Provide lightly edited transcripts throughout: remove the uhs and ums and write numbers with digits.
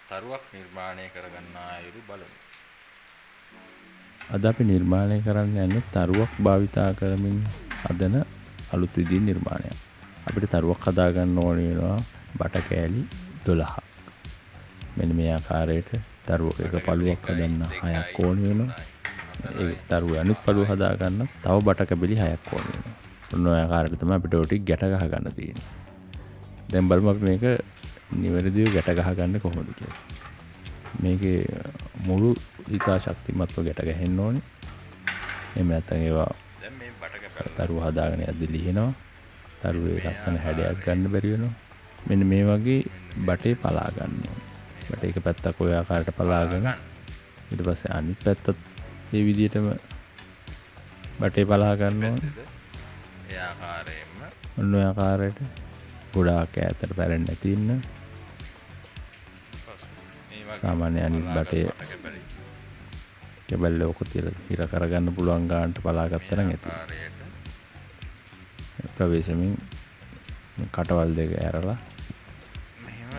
තරුවක් නිර්මාණය කරගන්න අයුරු බලමු. අද අපි නිර්මාණය කරන්න යන්නේ තරුවක් භාවිතා කරමින් හදන අලුත් විදිහේ නිර්මාණයක්. අපිට තරුවක් හදාගන්න ඕන වෙනවා බට කෑලි 12ක්. මෙන්න මේ ආකාරයට තරුවක එක පළුවක් හදන්න 6ක් ඕන වෙනවා. ඒ තරුවේ අනිත් පළුව හදාගන්න තව බට කැබලි 6ක් ඕන වෙනවා. ඔන්න ඔය ආකාරයට තමයි අපිට ඔය ටික ගැට ගහ ගන්න තියෙන්නේ. දැන් බලමු අපි මේක නිවැරදිව ගැට ගහ ගන්න කොහොමද කියලා. මේකේ මුළු ඉතා ශක්තිමත්ව ගැට ගහන්න ඕනේ. එහෙම නැත්නම් ඒවා දැන් මේ බට කැපල තරුව හදාගෙන යද්දි ලිහිනවා. තරුවේ ලස්සන හැඩයක් ගන්න බැරි වෙනවා. මෙන්න මේ වගේ බටේ පලා ගන්න ඕනේ. බටේ එක පැත්තක් ඔය ආකාරයට පලාගෙන ඊට පස්සේ අනිත් පැත්තත් මේ විදිහටම බටේ පලා ගන්න ඕනේ. ඒ ආකාරයෙන්ම ඔන්න ඔය ආකාරයට ගොඩාක් ඈතට පැලෙන්නේ නැති ඉන්න සාමාන්‍ය අනිත් බටේ කැබල්ල ඔක තියලා හිර කරගන්න පුළුවන් ගානට පලා ගත්තා නම් ඇති. ප්‍රවේශමින් කටවල් දෙක ඇරලා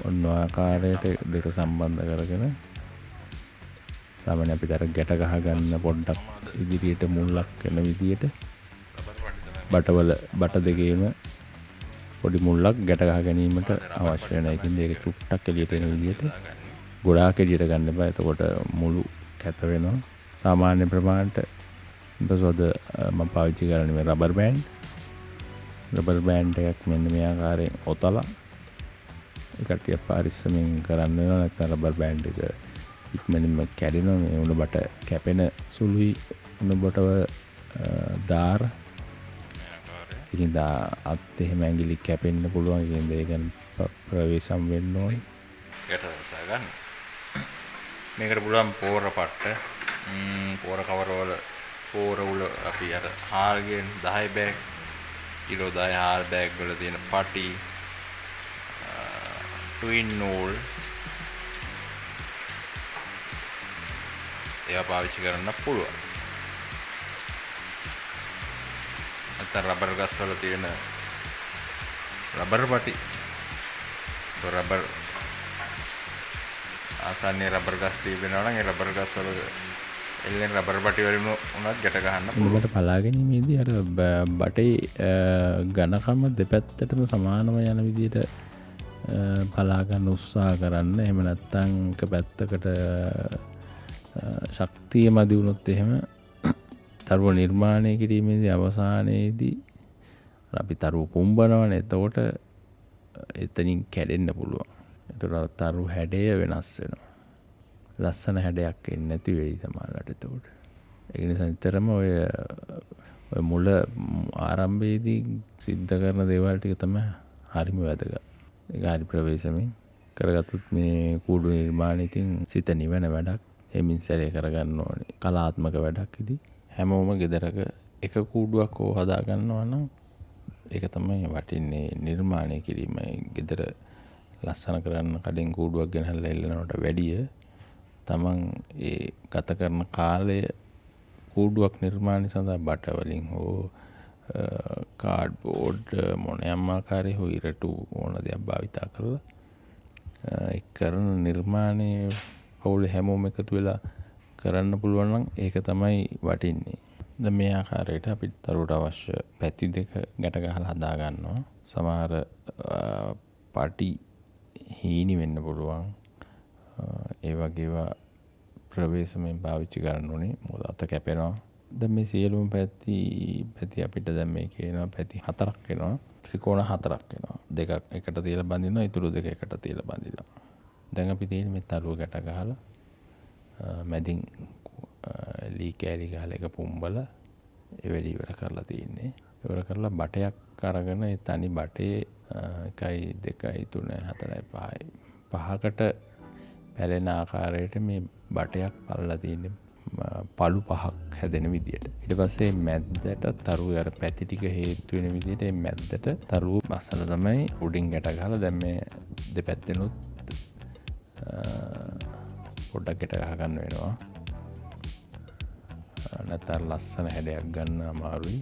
ඔන්න ඔය ආකාරයට දෙක සම්බන්ධ කරගෙන සාමාන්‍ය අපිට අර ගැට ගහ ගන්න පොඩ්ඩක් ඉදිරියට මුල්ලක් වෙන විදියට බටවල බට දෙකේම පොඩි මුල්ලක් ගැට ගහ ගැනීමට අවශ්‍ය වෙන එකකින් ඒක චුට්ටක් එළියට එන විදියට ගොඩාක් එළියට ගන්න බෑ. එතකොට මුළු කැත වෙනවා. සාමාන්‍ය ප්‍රමාණයට ඉතසොද මම පාවිච්චි කරන්නේ මේ රබර් බෑන්ඩ්. රබර් බෑන්ඩ් එකක් මෙන්න මේ ආකාරයෙන් ඔතලා ඒකට පරිස්සමින් කරන්න වෙනවා. නැත්නම් රබර් බෑන්ඩ් එක ඉක්මනින්ම කැඩෙනවා. මේ උණ බට කැපෙන සුළුයි උණ බටව දාර. ඉතින් අත් එහෙම ඇඟිලි කැපෙන්න පුළුවන්. ඉතින් ඒක ප්‍රවේශම් වෙන්න ඕනේ. ගැට වසා ගන්න. මේකට පුළුවන් පෝර පට්ට පෝර කවරවල පෝර උල අපි අර හාල්ගෙන් 10 බෑග් කිලෝ 10 හාල් බෑග් වල තියෙන පටි ට්වින් නූල් ඒවා පාවිච්චි කරන්න පුළුවන්. නැත්නම් රබර් ගස් වල තියෙන රබර් පටි රබර් ආසන්නේ රබර් ගස් තිබෙනවා නම් ඒ රබර් ගස් වල එල්ලෙන රබර් පටි වලින් උනත් ගැට ගන්න පුළුවන්. උඹට පලා ගැනීමේදී අර බටේ ඝනකම දෙපැත්තටම සමානව යන විදිහට පලා ගන්න උත්සාහ කරන්න. එහෙම නැත්නම් එක පැත්තකට ශක්තිය මදි වුණොත් එහෙම තරුව නිර්මාණය කිරීමේදී අවසානයේදී අපි තරුව පුම්බනවනේ. එතකොට එතනින් කැඩෙන්න පුළුවන්. එතකොට තරු හැඩය වෙනස් වෙනවා. ලස්සන හැඩයක් එන්නේ නැති වෙයි සමහරවිට එතකොට. ඒ නිසා නිතරම ඔය මුල ආරම්භයේදී සිද්ධ කරන දේවල් ටික තමයි හරිම වැදගත්. ඒක හරි ප්‍රවේශමෙන් කරගත්තොත් මේ කූඩු නිර්මාණය ඉතින් සිත නිවන වැඩක්. එමින් සැරේ කරගන්න ඕනේ. කලාත්මක වැඩක් ඉතින් හැමෝම ගෙදරක එක කූඩුවක් හෝ හදා ගන්නවා නම් ඒක තමයි වටින්නේ නිර්මාණය කිරීම. ගෙදර ලස්සන කරන්න කඩෙන් කූඩුවක් ගෙනහැල්ලා එල්ලනවට වැඩිය තමන් ඒ ගත කරන කාලය කූඩුවක් නිර්මාණය සඳහා බට වලින් හෝ කාඩ්බෝඩ් මොනෑම ආකාරයේ හෝ ඉරටු ඕන දෙයක් භාවිතා කරලා ඒ කරන නිර්මාණය පවුලේ හැමෝම එකතු වෙලා කරන්න පුළුවන් නම් ඒක තමයි වටින්නේ. දැන් මේ ආකාරයට අපිට තරුවට අවශ්‍ය පැති දෙක ගැට ගහලා හදා ගන්නවා. සමහර පාටි හීනි වෙන්න පුළුවන්. ඒ වගේවා ප්‍රවේශමෙන් පාවිච්චි කරන්න ඕනේ. මොකද අත කැපෙනවා. දැන් මේ සියලුම පැති අපිට දැන් මේකේ එනවා පැති 4ක් එනවා. ත්‍රිකෝණ 4ක් එනවා. දෙකක් එකට තියලා බඳිනවා. ඊටු දෙක එකට තියලා බඳිනවා. දැන් අපි තියෙන්නේ මේ තරුව ගැට ගහලා මැදින් ලී කෑලි ගහලා එක පුම්බලා ඒ වැඩි ඉවර කරලා තියෙන්නේ. ඉවර කරලා බටයක් අරගෙන ඒ තනි බටේ 1 2 3 4 5 පහකට පැලෙන ආකාරයට මේ බටයක් පල්ලා තියෙන්නේ පළු 5ක් හැදෙන විදියට. ඊට පස්සේ මැද්දට තරුව අර පැති ටික හේතු වෙන විදියට මේ මැද්දට තරුව බසලා තමයි උඩින් ගැට ගහලා දැන් මේ දෙපැත්තෙනුත් පොඩ්ඩක් ගැට ගහ ගන්න වෙනවා. නැත්නම් ලස්සන හැඩයක් ගන්න අමාරුයි.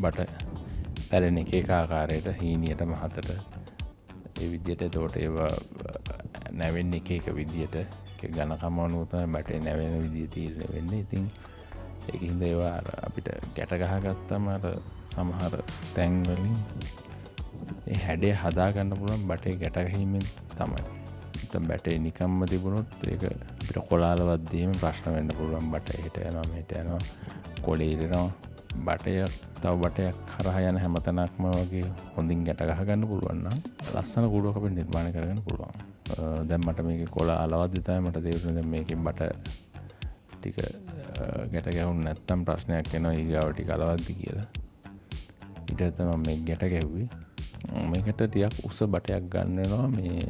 බට පැලෙන එක ආකාරයට හීනියට මහතට ඒ විදිහට එතකොට ඒවා නැවෙන්නේ එක විදිහට ගණකම අනුව තමයි බැටේ නැවෙන විදිහ තීරණය වෙන්නේ. ඉතින් ඒක හින්දා ඒවා අපිට ගැට ගහගත්තම අර සමහර තැන් වලින් ඒ හැඩය හදා ගන්න පුළුවන් බැටේ ගැට ගැහිමෙන් තමයි. නැත්නම් බැටේ නිකම්ම තිබුණොත් ඒක අපිට කොලාලවත් දීම ප්‍රශ්න වෙන්න පුළුවන්. බැටේ හිට යනවා මෙහෙට යනවා කොලේ ඉරනවා. බටය තව බටයක් හරහා යන හැම තැනක්ම වගේ හොඳින් ගැට ගහ ගන්න පුළුවන් නම් ලස්සන කූඩුවක් අපිට නිර්මාණය කරගන්න පුළුවන්. දැන් මට මේකේ කොළ අලවද්දි තමයි මට තේරුනේ දැන් මේකෙන් බට ටික ගැට ගැහුන්නේ නැත්තම් ප්‍රශ්නයක් එනවා ඊගාව ටික අලවද්දි කියලා. ඊට තමයි මම මේ ගැට ගැහුවේ. මේකට ටිකක් උස බටයක් ගන්න වෙනවා. මේ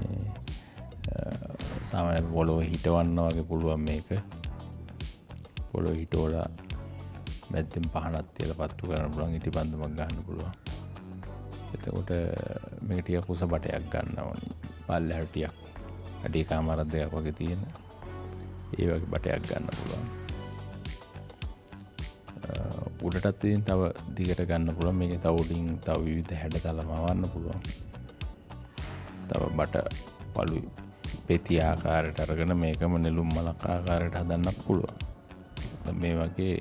සාමාන්‍ය පොළොව හිටවන්න වගේ පුළුවන් මේක. පොළොව හිටවලා මැද්දෙන් පහනක් තියලා පත්තු කරන්න පුළුවන්. ඉටි බන්ධමක් ගන්න පුළුවන්. එතකොට මේක ටිකක් උස බටයක් ගන්න ඕනේ. පල්ලෙහාට ටිකක් අඩි කමාරක් දෙකක් වගේ තියෙන ඒ වගේ බටයක් ගන්න පුළුවන්. උඩටත් ඉතින් තව දිගට ගන්න පුළුවන්. මේකේ තව උඩින් තව විවිධ හැඩතල මවන්න පුළුවන්. තව බට පළු පෙති ආකාරයට අරගෙන මේකම නෙළුම් මලක් ආකාරයට හදන්නත් පුළුවන්. මේ වගේ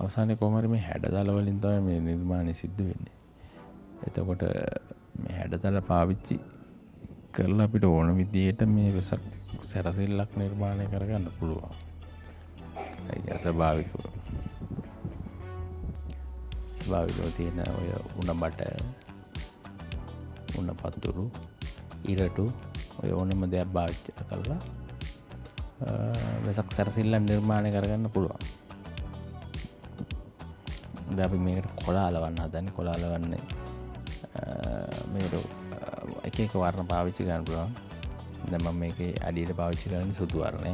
අවසානයේ කොහොම හරි මේ හැඩතල වලින් තමයි මේ නිර්මාණය සිද්ධ වෙන්නේ. එතකොට මේ හැඩතල පාවිච්චි කරලා අපිට ඕන විදිහට මේ වෙසක් සැරසිල්ලක් නිර්මාණය කරගන්න පුළුවන්. ඒක ස්වභාවිකව තියෙන ඔය උණ බට උණ පතුරු ඉරටු ඔය ඕනම දෙයක් පාවිච්චි කරලා වෙසක් සැරසිල්ලක් නිර්මාණය කරගන්න පුළුවන්. දැන් අපි මේකට කොළ අලවන්න හදන්නේ. කොළ අලවන්නේ මේක එක එක වර්ණ පාවිච්චි කරන්න පුළුවන්. දැන් මම මේකේ අඩියට පාවිච්චි කරන්නේ සුදු වර්ණය.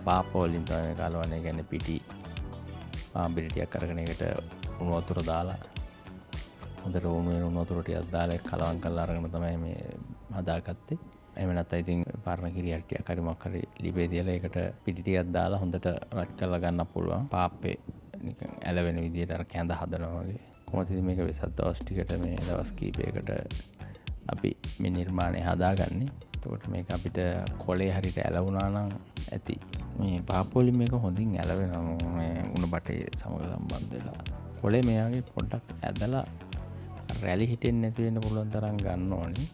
පාප වලින් තමයි මේක අලවන්නේ. කියන්නේ පිටි පාම්බිලි ටිකක් අරගෙන ඒකට උණු වතුර දාලා හොඳට උණු වෙන උණු වතුර ටිකක් දාලා කලවම් කරලා අරගෙන තමයි මේ හදාගත්තේ. එහෙම නැත්නම් ඉතින් පරණ කිරියක් ටිකක් හරි මොකක් හරි ලිපේ තියලා ඒකට පිටි ටිකක් දාලා හොඳට රත් කරලා ගන්න පුළුවන්. පාපේ නිකන් ඇලවෙන විදිහට අර කැඳ හදනවා වගේ. කොහොමද ඉතින් මේක වෙසක් දවස් ටිකට මේ දවස් කීපයකට අපි මේ නිර්මාණය හදාගන්නේ. එතකොට මේක අපිට කොලේ හරියට ඇලවුණා නම් ඇති. මේ පාපෝලි මේක හොඳින් ඇලවෙනවා මේ උණ බටේ සමග සම්බන්ධ වෙලා. කොලේ මෙයාගේ පොඩ්ඩක් ඇදලා රැලි හිටෙන්නේ නැති වෙන්න පුළුවන් තරම් ගන්න ඕනේ.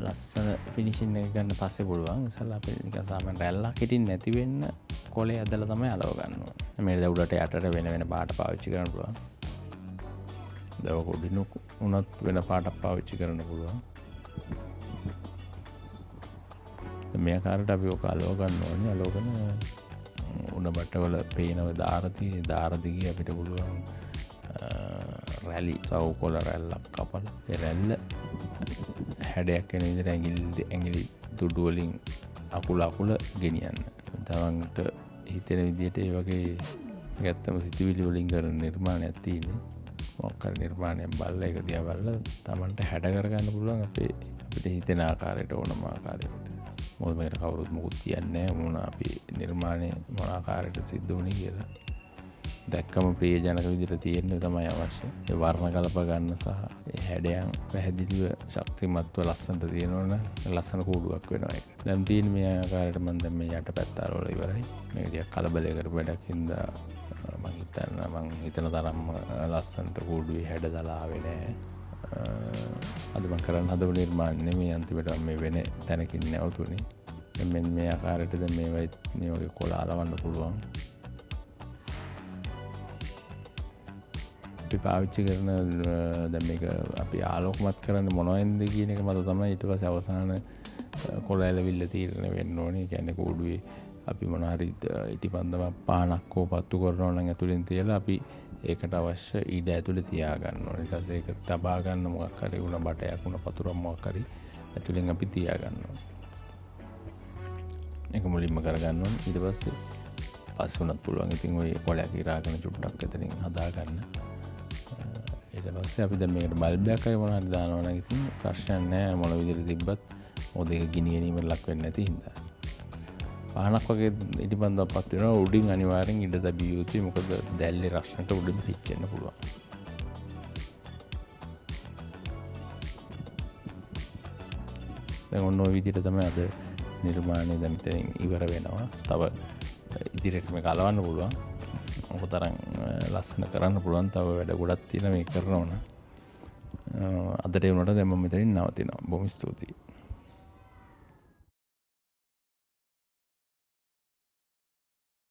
ලස්සන ෆිනිෂින් එක ගන්න පස්සේ පුළුවන්. ඉතින්ලා අපි නිකන් සාමාන්‍ය රැල්ලක් හිටින්නේ නැති වෙන්න කොලේ ඇදලා තමයි අලව ගන්න ඕනේ. මේක දැන් උඩට යටට වෙන පාට පාවිච්චි කරන්න පුළුවන්. දැන් කොඩිනු උනත් වෙන පාටක් පාවිච්චි කරන්න පුළුවන්. මේ ආකාරයට අපි ඔක අලව ගන්න ඕනේ. අලවගෙන උණ බටවල පේනව දාරදිගේ අපිට පුළුවන් රැලි සවුකොල රැල්ලක් කපලා ඒ රැල්ල හැඩයක් වෙන විදිහට ඇඟිලි දුඩු වලින් අකුල ගෙනියන්න. තමන්ට හිතෙන විදිහට ඒ වගේ ගැත්තම සිතුවිලි වලින් කරන නිර්මාණයක් තියෙන්නේ. මොකක් හරි නිර්මාණයක් බලලා ඒක දිහා බලලා තමන්ට හැඩ කරගන්න පුළුවන් අපිට හිතෙන ආකාරයට ඕනම ආකාරයකට. මොකද මේකට කවුරුත් මොකුත් කියන්නේ නැහැ මොන අපි නිර්මාණය මොන ආකාරයට සිද්ධ වුණේ කියලා. දැක්කම ප්‍රියජනක විදිහට තියෙන්න තමයි අවශ්‍ය. ඒ වර්ණ කලප ගන්න සහ ඒ හැඩයන් පැහැදිලිව ශක්තිමත්ව ලස්සනට තියෙනවනම් ලස්සන කූඩුවක් වෙනවා ඒක. දැන් තියෙන මේ ආකාරයට මම දැන් මේ යටපැත්ත අරවල ඉවරයි. මේක ටිකක් කලබලය කරපු වැඩක් හින්දා මම හිතන තරම් ලස්සනට කූඩුවේ හැඩතල ආවේ නැහැ. අද මම කරන්න හදපු නිර්මාණ නෙමෙයි අන්තිමට මේ වෙන තැනකින් නැවතුනේ. මෙන්න මේ ආකාරයට දැන් මේ වගේ කොළ අලවන්න පුළුවන්. අපි පාවිච්චි කරන දැන් මේක අපි ආලෝකමත් කරන්න මොනවද කියන එක මත තමයි ඊට පස්සේ අවසාන කොළ ඇලවිල්ල තීරණය වෙන්න ඕනේ. ඒ කියන්නේ කූඩුවේ අපි මොන හරි ඉටිපන්දමක් පහනක් හෝ පත්තු කරනවා නම් ඇතුලෙන් තියලා අපි ඒකට අවශ්‍ය ඊට ඇතුලේ තියා ගන්න ඕනේ. ඊට පස්සේ ඒක තබා ගන්න මොකක් හරි උණ බටයක් උණ පතුරක් මොකක් හරි ඇතුලෙන් අපි තියා ගන්න ඕනේ. ඒක මුලින්ම කරගන්න ඕනේ. ඊට පස්සේ උනත් පුළුවන්. ඉතින් ඔය කොළයක් ඉරාගෙන චුට්ටක් එතනින් හදා ගන්න. ඊට පස්සේ අපි දැන් මේකට බල්බයක් හරි මොනවා හරි දානවා නම් ඉතින් ප්‍රශ්නයක් නැහැ. මොන විදිහට තිබ්බත් මොකද ඒක ගිනි ගැනීමට ලක් වෙන්නේ නැති හින්දා. පහනක් වගේ ඉටිපන්දමක් පත් වෙනවා. උඩින් අනිවාර්යෙන් ඉඩ තැබිය යුතුයි. මොකද දැල්ලේ රස්නට උඩින් පිච්චෙන්න පුළුවන්. දැන් ඔන්න ඔය විදිහට තමයි අද නිර්මාණය දැන් මෙතනින් ඉවර වෙනවා. තව ඉදිරියට මේක අලවන්න පුළුවන්. ඔක තරම් ලස්සන කරන්න පුළුවන්. තව වැඩ ගොඩක් තියෙනවා මේ කරනවා නම්. අදට ඒ වුණාට දැන් මම මෙතනින් නවතිනවා. බොහොම ස්තුතියි.